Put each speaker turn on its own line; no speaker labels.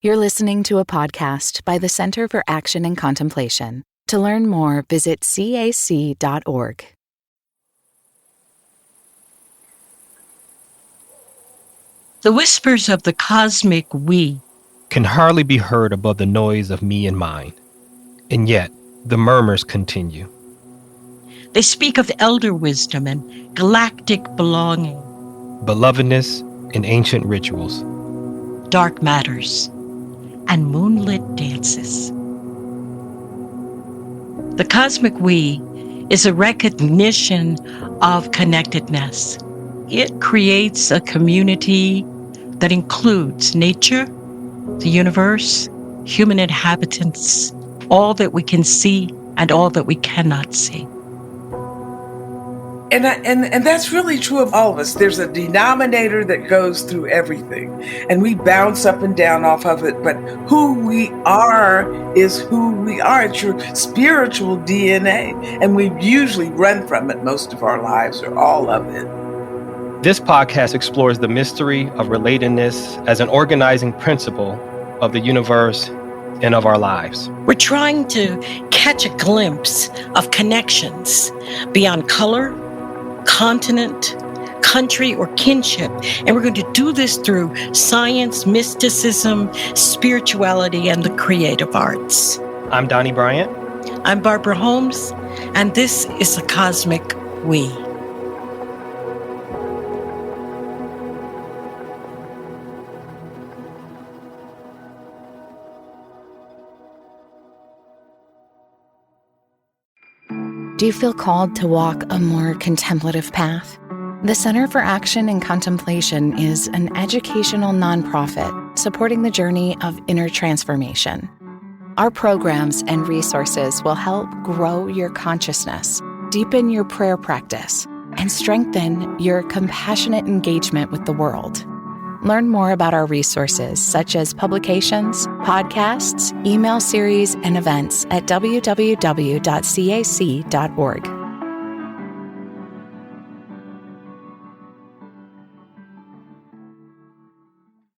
You're listening to a podcast by the Center for Action and Contemplation. To learn more, visit cac.org.
The whispers of the cosmic we
can hardly be heard above the noise of me and mine, and yet the murmurs continue.
They speak of elder wisdom and galactic belonging,
belovedness and ancient rituals,
dark matters, and moonlit dances. The cosmic we is a recognition of connectedness. It creates a community that includes nature, the universe, human inhabitants, all that we can see and all that we cannot see.
And that's really true of all of us. There's a denominator that goes through everything, and we bounce up and down off of it. But who we are is who we are. It's your spiritual DNA, and we usually run from it most of our lives, or all of it.
This podcast explores the mystery of relatedness as an organizing principle of the universe and of our lives.
We're trying to catch a glimpse of connections beyond color, continent, country, or kinship. And we're going to do this through science, mysticism, spirituality, and the creative arts.
I'm Donny Bryant.
I'm Barbara Holmes, and this is the Cosmic We.
Do you feel called to walk a more contemplative path? The Center for Action and Contemplation is an educational nonprofit supporting the journey of inner transformation. Our programs and resources will help grow your consciousness, deepen your prayer practice, and strengthen your compassionate engagement with the world. Learn more about our resources, such as publications, podcasts, email series, and events at www.cac.org.